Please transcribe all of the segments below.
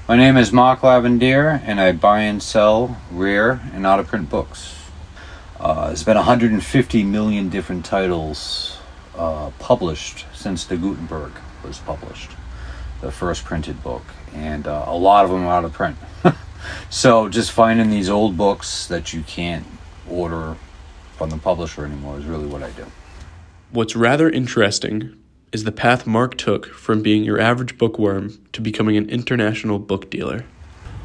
My name is Mark Lavendier, and I buy and sell rare and out-of-print books. There's been 150 million different titles published since the Gutenberg was published, the first printed book, and a lot of them are out of print. So just finding these old books that you can't order from the publisher anymore is really what I do. What's rather interesting is the path Mark took from being your average bookworm to becoming an international book dealer.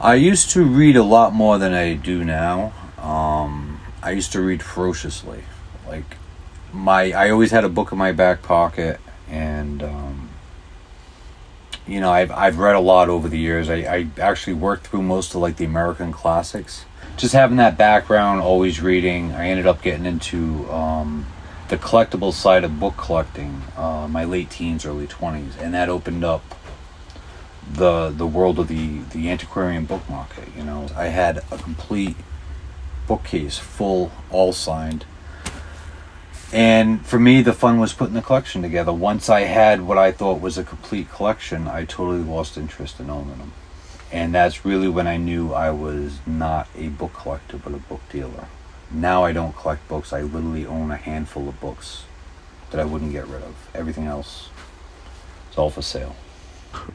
I used to read a lot more than I do now. I used to read ferociously. I always had a book in my back pocket, and I've read a lot over the years. I actually worked through most of the American classics. Just having that background, always reading, I ended up getting into the collectible side of book collecting, my late teens, early 20s, and that opened up the world of the antiquarian book market. I had a complete bookcase full, all signed. And for me, the fun was putting the collection together. Once I had what I thought was a complete collection, I totally lost interest in owning them. And that's really when I knew I was not a book collector, but a book dealer. Now I don't collect books. I literally own a handful of books that I wouldn't get rid of. Everything else is all for sale.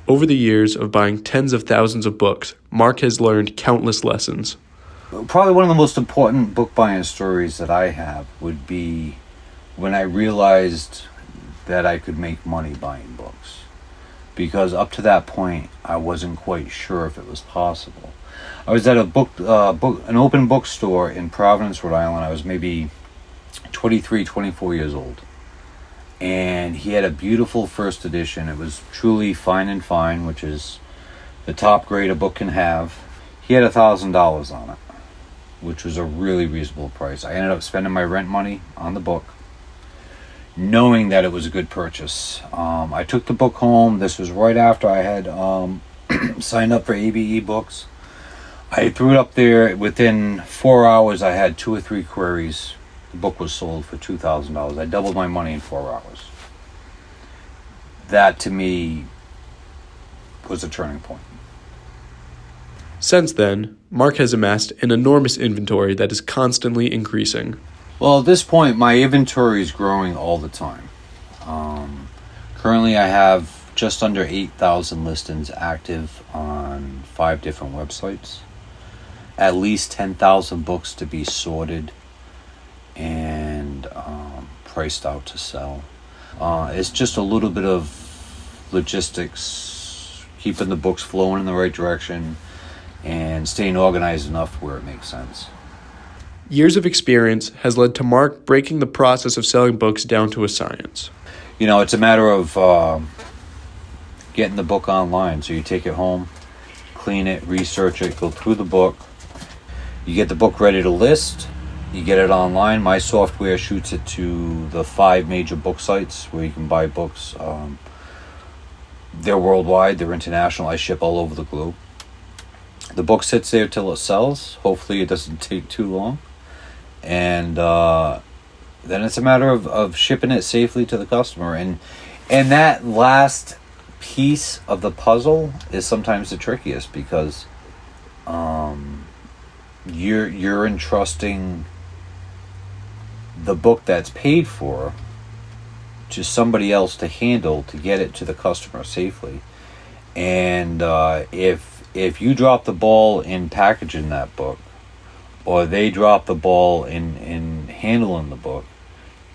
Over the years of buying tens of thousands of books, Mark has learned countless lessons. Probably one of the most important book buying stories that I have would be when I realized that I could make money buying books. Because up to that point, I wasn't quite sure if it was possible. I was at an open bookstore in Providence, Rhode Island. I was maybe 23, 24 years old. And he had a beautiful first edition. It was truly fine and fine, which is the top grade a book can have. He had $1,000 on it, which was a really reasonable price. I ended up spending my rent money on the book, knowing that it was a good purchase. I took the book home. This was right after I had signed up for ABE Books. I threw it up there. Within 4 hours, I had 2 or 3 queries. The book was sold for $2,000. I doubled my money in 4 hours. That, to me, was a turning point. Since then, Mark has amassed an enormous inventory that is constantly increasing. Well, at this point, my inventory is growing all the time. Currently, I have just under 8,000 listings active on 5 different websites. At least 10,000 books to be sorted and priced out to sell. It's just a little bit of logistics, keeping the books flowing in the right direction, and staying organized enough where it makes sense. Years of experience has led to Mark breaking the process of selling books down to a science. It's a matter of getting the book online. So you take it home, clean it, research it, go through the book. You get the book ready to list. You get it online. My software shoots it to the 5 major book sites where you can buy books. They're worldwide. They're international. I ship all over the globe. The book sits there till it sells. Hopefully it doesn't take too long. And then it's a matter of shipping it safely to the customer. And that last piece of the puzzle is sometimes the trickiest, because you're entrusting the book that's paid for to somebody else to handle, to get it to the customer safely. And if you drop the ball in packaging that book, or they drop the ball in handling the book,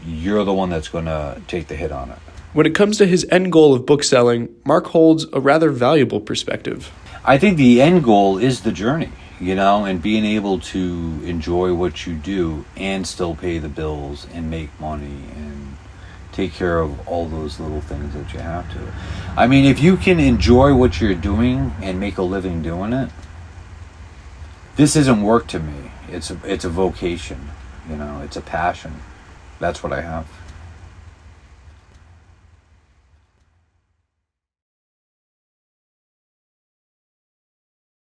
you're the one that's going to take the hit on it. When it comes to his end goal of book selling, Mark holds a rather valuable perspective. I think the end goal is the journey, and being able to enjoy what you do and still pay the bills and make money and take care of all those little things that you have to. I mean, if you can enjoy what you're doing and make a living doing it, this isn't work to me. It's a vocation, it's a passion. That's what I have.